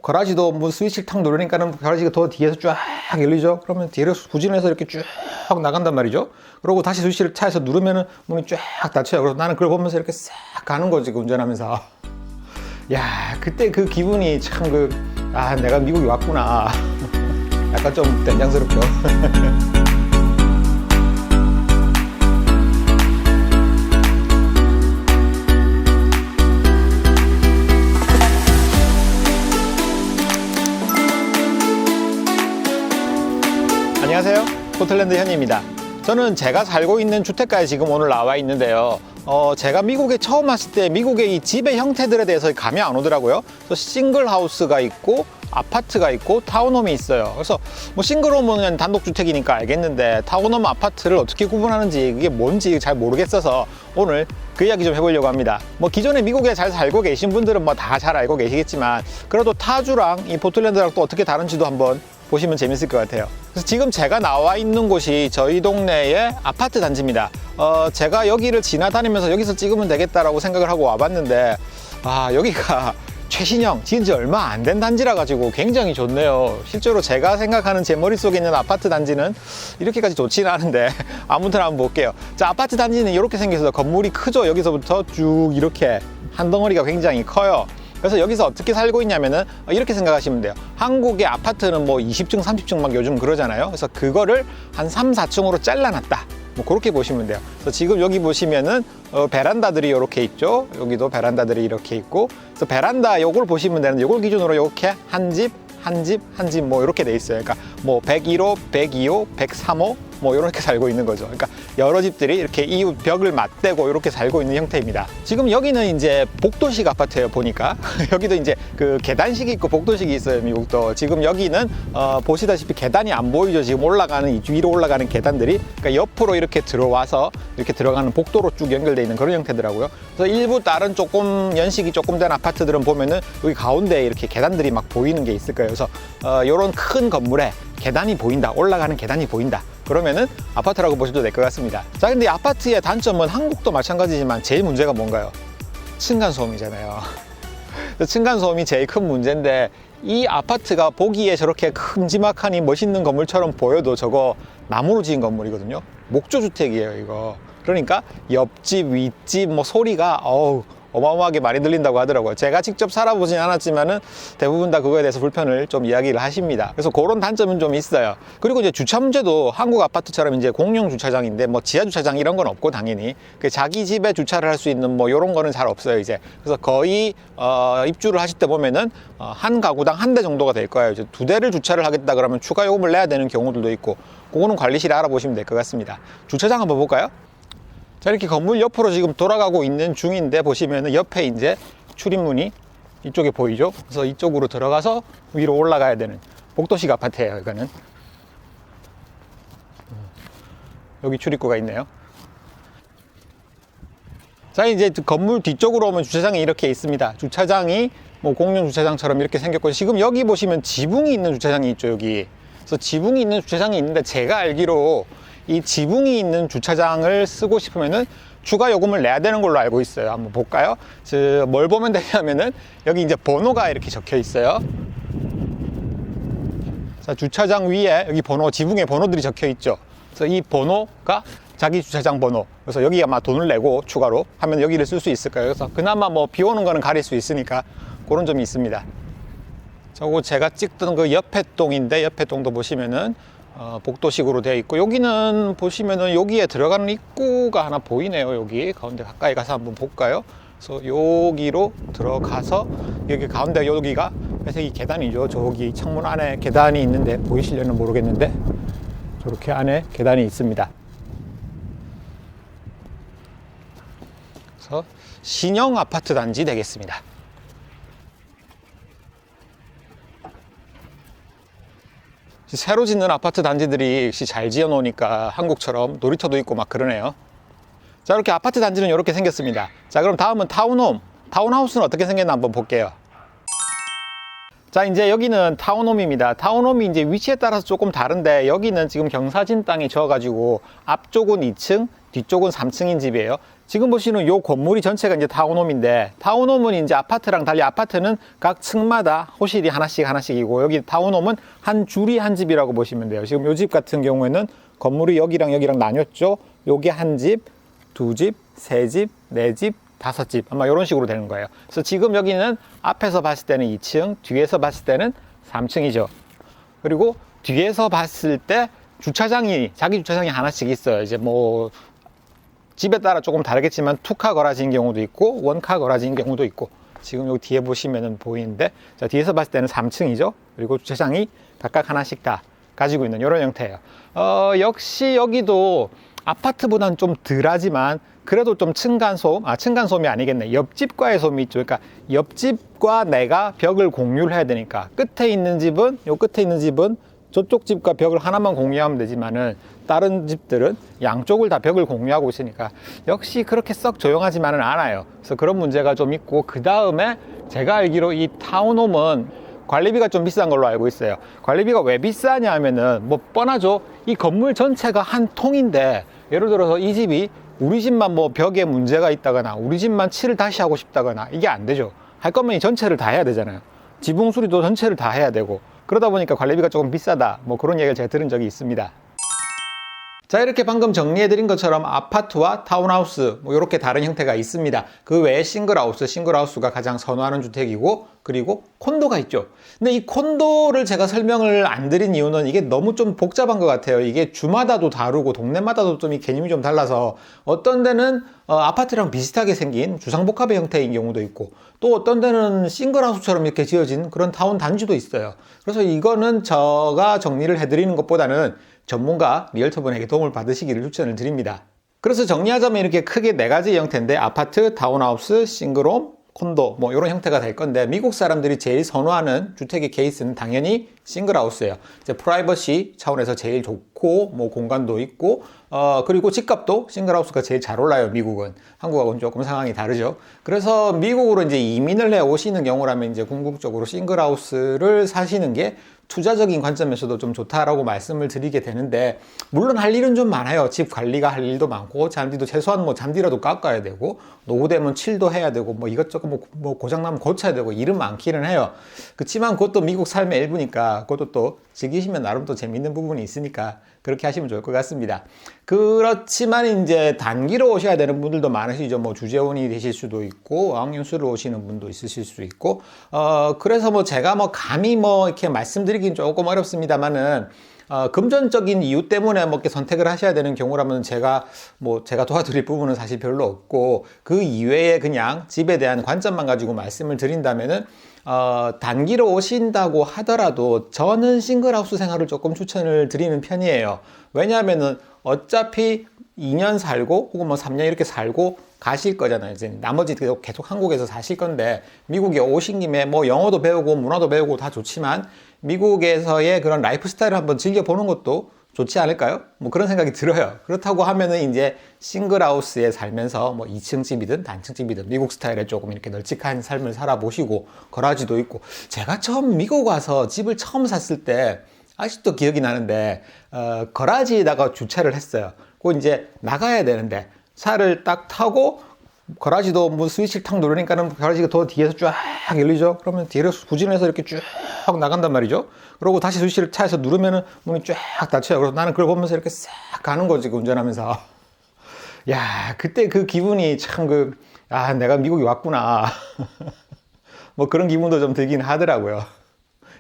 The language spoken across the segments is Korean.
가라지도 뭐 스위치를 탁 누르니까는 가라지가 더 뒤에서 쫙 열리죠. 그러면 뒤로 후진해서 이렇게 쭉 나간단 말이죠. 그러고 다시 스위치를 차에서 누르면은 문이 쫙 닫혀요. 그래서 나는 그걸 보면서 이렇게 싹 가는 거지, 운전하면서. 야, 그때 그 기분이 참 내가 미국에 왔구나. 약간 좀 된장스럽죠. 안녕하세요, 포틀랜드 현입니다. 저는 제가 살고 있는 주택가에 지금 오늘 나와 있는데요. 제가 미국에 처음 왔을 때 미국의 이 집의 형태들에 대해서 감이 안 오더라고요. 그래서 싱글 하우스가 있고 아파트가 있고 타운홈이 있어요. 그래서 뭐 싱글홈은 단독주택이니까 알겠는데 타운홈 아파트를 어떻게 구분하는지 그게 뭔지 잘 모르겠어서 오늘 그 이야기 좀 해보려고 합니다. 뭐 기존에 미국에 잘 살고 계신 분들은 뭐 다 잘 알고 계시겠지만 그래도 타주랑 이 포틀랜드랑 또 어떻게 다른지도 한번 보시면 재밌을 것 같아요. 그래서 지금 제가 나와 있는 곳이 저희 동네의 아파트 단지입니다. 제가 여기를 지나다니면서 여기서 찍으면 되겠다라고 생각을 하고 와봤는데 여기가 최신형, 지은 지 얼마 안 된 단지라 가지고 굉장히 좋네요. 실제로 제가 생각하는 제 머릿속에 있는 아파트 단지는 이렇게까지 좋지는 않은데 아무튼 한번 볼게요. 자, 아파트 단지는 이렇게 생겨서 건물이 크죠. 여기서부터 쭉 이렇게 한 덩어리가 굉장히 커요. 그래서 여기서 어떻게 살고 있냐면은 이렇게 생각하시면 돼요. 한국의 아파트는 뭐 20층, 30층 막 요즘 그러잖아요. 그래서 그거를 한 3, 4층으로 잘라놨다. 뭐 그렇게 보시면 돼요. 그래서 지금 여기 보시면은 베란다들이 이렇게 있죠. 여기도 베란다들이 이렇게 있고, 그래서 베란다 요걸 보시면 되는데 요걸 기준으로 이렇게 한 집, 한 집, 한 집 뭐 이렇게 돼 있어요. 그러니까 뭐 101호, 102호, 103호 뭐 이렇게 살고 있는 거죠. 그러니까 여러 집들이 이렇게 이웃 벽을 맞대고 이렇게 살고 있는 형태입니다. 지금 여기는 이제 복도식 아파트예요, 보니까. 여기도 이제 그 계단식이 있고 복도식이 있어요, 미국도. 지금 여기는 보시다시피 계단이 안 보이죠. 지금 올라가는 위로 올라가는 계단들이, 그러니까 옆으로 이렇게 들어와서 이렇게 들어가는 복도로 쭉 연결되어 있는 그런 형태더라고요. 그래서 일부 다른 조금 연식이 조금 된 아파트들은 보면은 여기 가운데에 이렇게 계단들이 막 보이는 게 있을 거예요. 그래서 이런 큰 건물에 계단이 보인다, 올라가는 계단이 보인다, 그러면은 아파트라고 보셔도 될 것 같습니다. 자, 근데 이 아파트의 단점은 한국도 마찬가지지만 제일 문제가 뭔가요? 층간소음이잖아요. 층간소음이 제일 큰 문제인데, 이 아파트가 보기에 저렇게 큼지막하니 멋있는 건물처럼 보여도 저거 나무로 지은 건물이거든요. 목조주택이에요, 이거. 그러니까 옆집, 윗집 뭐 소리가 어마어마하게 많이 들린다고 하더라고요. 제가 직접 살아보진 않았지만은 대부분 다 그거에 대해서 불편을 좀 이야기를 하십니다. 그래서 그런 단점은 좀 있어요. 그리고 이제 주차 문제도 한국 아파트처럼 이제 공용 주차장인데 뭐 지하 주차장 이런 건 없고, 당연히 자기 집에 주차를 할 수 있는 뭐 이런 거는 잘 없어요, 이제. 그래서 거의 입주를 하실 때 보면은 한 가구당 한 대 정도가 될 거예요. 이제 2대를 주차를 하겠다 그러면 추가 요금을 내야 되는 경우들도 있고, 그거는 관리실에 알아보시면 될 것 같습니다. 주차장 한번 볼까요? 자, 이렇게 건물 옆으로 지금 돌아가고 있는 중인데, 보시면은 옆에 이제 출입문이 이쪽에 보이죠? 그래서 이쪽으로 들어가서 위로 올라가야 되는 복도식 아파트예요, 이거는. 여기 출입구가 있네요. 자, 이제 건물 뒤쪽으로 오면 주차장이 이렇게 있습니다. 주차장이 뭐 공용 주차장처럼 이렇게 생겼고, 지금 여기 보시면 지붕이 있는 주차장이 있죠, 여기. 그래서 지붕이 있는 주차장이 있는데, 제가 알기로 이 지붕이 있는 주차장을 쓰고 싶으면은 추가 요금을 내야 되는 걸로 알고 있어요. 한번 볼까요? 뭘 보면 되냐면은 여기 이제 번호가 이렇게 적혀 있어요. 자, 주차장 위에 여기 지붕에 번호들이 적혀 있죠. 그래서 이 번호가 자기 주차장 번호. 그래서 여기 아마 돈을 내고 추가로 하면 여기를 쓸 수 있을 거예요. 그래서 그나마 뭐 비 오는 거는 가릴 수 있으니까 그런 점이 있습니다. 저거 제가 찍던 그 옆에 동인데, 옆에 동도 보시면은 복도식으로 되어 있고, 여기는 보시면은 여기에 들어가는 입구가 하나 보이네요. 여기 가운데 가까이 가서 한번 볼까요? 그래서 여기로 들어가서 여기 가운데 여기가 회색이 계단이죠. 저기 창문 안에 계단이 있는데 보이시려는 모르겠는데 저렇게 안에 계단이 있습니다. 그래서 신형 아파트 단지 되겠습니다. 새로 짓는 아파트 단지들이 역시 잘 지어 놓으니까 한국처럼 놀이터도 있고 막 그러네요. 자, 이렇게 아파트 단지는 이렇게 생겼습니다. 자, 그럼 다음은 타운홈. 타운하우스는 어떻게 생겼나 한번 볼게요. 자, 이제 여기는 타운홈입니다. 타운홈이 이제 위치에 따라서 조금 다른데, 여기는 지금 경사진 땅이 져가지고 앞쪽은 2층, 뒤쪽은 3층인 집이에요. 지금 보시는 요 건물이 전체가 이제 타운홈인데, 타운홈은 이제 아파트랑 달리 아파트는 각 층마다 호실이 하나씩이고, 여기 타운홈은 한 줄이 한 집이라고 보시면 돼요. 지금 요 집 같은 경우에는 건물이 여기랑 여기랑 나뉘었죠. 요게 한 집, 두 집, 세 집, 네 집, 다섯 집, 아마 이런 식으로 되는 거예요. 그래서 지금 여기는 앞에서 봤을 때는 2층, 뒤에서 봤을 때는 3층이죠. 그리고 뒤에서 봤을 때 자기 주차장이 하나씩 있어요. 이제 뭐 집에 따라 조금 다르겠지만 투카 거라지인 경우도 있고 원카 거라지인 경우도 있고, 지금 여기 뒤에 보시면은 보이는데, 자, 뒤에서 봤을 때는 3층이죠. 그리고 주차장이 각각 하나씩 다 가지고 있는 이런 형태예요. 역시 여기도 아파트보다는 좀 덜하지만 그래도 좀 층간소음이 아니겠네. 옆집과의 소음이 있죠. 그러니까 옆집과 내가 벽을 공유를 해야 되니까, 끝에 있는 집은 저쪽 집과 벽을 하나만 공유하면 되지만은 다른 집들은 양쪽을 다 벽을 공유하고 있으니까 역시 그렇게 썩 조용하지만은 않아요. 그래서 그런 문제가 좀 있고, 그 다음에 제가 알기로 이 타운홈은 관리비가 좀 비싼 걸로 알고 있어요. 관리비가 왜 비싸냐 하면은 뭐 뻔하죠. 이 건물 전체가 한 통인데, 예를 들어서 이 집이 우리 집만 뭐 벽에 문제가 있다거나 우리 집만 칠을 다시 하고 싶다거나 이게 안 되죠. 할 거면 이 전체를 다 해야 되잖아요. 지붕 수리도 전체를 다 해야 되고, 그러다 보니까 관리비가 조금 비싸다, 뭐 그런 얘기를 제가 들은 적이 있습니다. 자, 이렇게 방금 정리해드린 것처럼 아파트와 타운하우스 뭐 이렇게 다른 형태가 있습니다. 그 외에 싱글하우스가 가장 선호하는 주택이고, 그리고 콘도가 있죠. 근데 이 콘도를 제가 설명을 안 드린 이유는 이게 너무 좀 복잡한 것 같아요. 이게 주마다도 다르고 동네마다도 좀 이 개념이 좀 달라서, 어떤 데는 아파트랑 비슷하게 생긴 주상복합의 형태인 경우도 있고, 또 어떤 데는 싱글하우스처럼 이렇게 지어진 그런 타운 단지도 있어요. 그래서 이거는 제가 정리를 해드리는 것보다는 전문가 리얼터분에게 도움을 받으시기를 추천을 드립니다. 그래서 정리하자면 이렇게 크게 네 가지 형태인데, 아파트, 타운하우스, 싱글홈, 콘도 뭐 이런 형태가 될 건데, 미국 사람들이 제일 선호하는 주택의 케이스는 당연히 싱글하우스예요. 이제 프라이버시 차원에서 제일 좋고, 뭐 공간도 있고, 그리고 집값도 싱글하우스가 제일 잘 올라요. 미국은. 한국하고는 조금 상황이 다르죠. 그래서 미국으로 이제 이민을 해 오시는 경우라면 이제 궁극적으로 싱글하우스를 사시는 게 투자적인 관점에서도 좀 좋다라고 말씀을 드리게 되는데, 물론 할 일은 좀 많아요. 집 관리가 할 일도 많고, 잔디도 최소한 뭐 잔디라도 깎아야 되고, 노후되면 칠도 해야 되고, 뭐 이것저것 뭐 고장나면 고쳐야 되고, 일은 많기는 해요. 그렇지만 그것도 미국 삶의 일부니까, 그것도 또 즐기시면 나름 또 재밌는 부분이 있으니까 그렇게 하시면 좋을 것 같습니다. 그렇지만 이제 단기로 오셔야 되는 분들도 많으시죠. 뭐 주재원이 되실 수도 있고, 어학연수로 오시는 분도 있으실 수 있고, 그래서 뭐 제가 뭐 감히 뭐 이렇게 말씀드리긴 조금 어렵습니다만은, 금전적인 이유 때문에 뭐 이렇게 선택을 하셔야 되는 경우라면 제가 도와드릴 부분은 사실 별로 없고, 그 이외에 그냥 집에 대한 관점만 가지고 말씀을 드린다면은, 단기로 오신다고 하더라도 저는 싱글하우스 생활을 조금 추천을 드리는 편이에요. 왜냐하면은 어차피 2년 살고 혹은 뭐 3년 이렇게 살고 가실 거잖아요. 이제 나머지 계속 한국에서 사실 건데, 미국에 오신 김에 뭐 영어도 배우고 문화도 배우고 다 좋지만 미국에서의 그런 라이프 스타일을 한번 즐겨보는 것도 좋지 않을까요? 뭐 그런 생각이 들어요. 그렇다고 하면은 이제 싱글하우스에 살면서 뭐 2층 집이든 단층 집이든 미국 스타일에 조금 이렇게 널찍한 삶을 살아보시고, 거라지도 있고, 제가 처음 미국 와서 집을 처음 샀을 때 아직도 기억이 나는데, 거라지에다가 주차를 했어요. 그리고 이제 나가야 되는데 차를 딱 타고 거라지도 뭐 스위치를 탁 누르니까는 거라지가 더 뒤에서 쫙 열리죠. 그러면 뒤로 후진해서 이렇게 쭉 나간단 말이죠. 그러고 다시 스위치를 차에서 누르면은 문이 쫙 닫혀요. 그래서 나는 그걸 보면서 이렇게 싹 가는 거지, 운전하면서. 야, 그때 그 기분이 참 내가 미국에 왔구나. 뭐 그런 기분도 좀 들긴 하더라고요.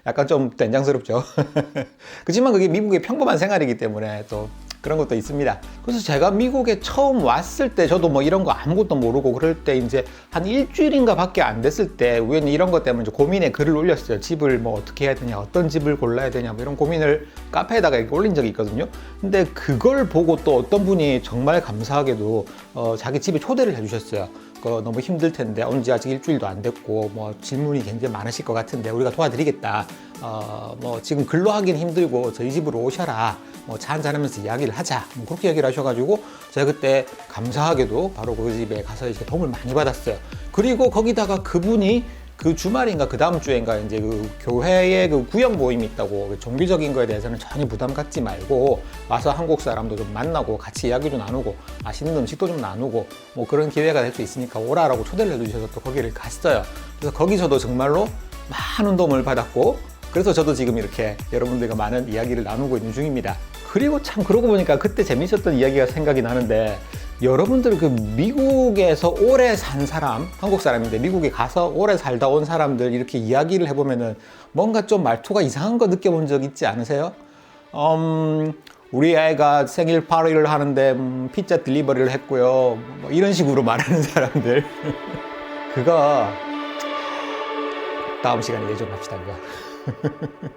약간 좀 된장스럽죠. 그렇지만 그게 미국의 평범한 생활이기 때문에 또 그런 것도 있습니다. 그래서 제가 미국에 처음 왔을 때 저도 뭐 이런 거 아무것도 모르고 그럴 때 이제 한 일주일인가 밖에 안 됐을 때 우연히 이런 것 때문에 이제 고민에 글을 올렸어요. 집을 뭐 어떻게 해야 되냐, 어떤 집을 골라야 되냐, 뭐 이런 고민을 카페에다가 이렇게 올린 적이 있거든요. 근데 그걸 보고 또 어떤 분이 정말 감사하게도 자기 집에 초대를 해주셨어요. 너무 힘들 텐데 온지 아직 일주일도 안 됐고 뭐 질문이 굉장히 많으실 것 같은데 우리가 도와드리겠다. 뭐 지금 근로하기는 힘들고 저희 집으로 오셔라. 뭐 차 한잔 하면서 이야기를 하자. 뭐 그렇게 얘기를 하셔가지고 제가 그때 감사하게도 바로 그 집에 가서 이렇게 도움을 많이 받았어요. 그리고 거기다가 그분이 그 주말인가 그 다음 주인가 이제 그 교회에 그 구역 모임이 있다고, 그 종교적인 거에 대해서는 전혀 부담 갖지 말고 와서 한국 사람도 좀 만나고 같이 이야기도 나누고 맛있는 음식도 좀 나누고 뭐 그런 기회가 될 수 있으니까 오라라고 초대를 해주셔서 또 거기를 갔어요. 그래서 거기서도 정말로 많은 도움을 받았고, 그래서 저도 지금 이렇게 여러분들과 많은 이야기를 나누고 있는 중입니다. 그리고 참 그러고 보니까 그때 재밌었던 이야기가 생각이 나는데, 여러분들 그 미국에서 오래 산 사람, 한국 사람인데 미국에 가서 오래 살다 온 사람들 이렇게 이야기를 해보면은 뭔가 좀 말투가 이상한 거 느껴본 적 있지 않으세요? 우리 애가 생일 파티를 하는데 피자 딜리버리를 했고요. 뭐 이런 식으로 말하는 사람들. 그거 다음 시간에 얘기 좀 합시다. 그거.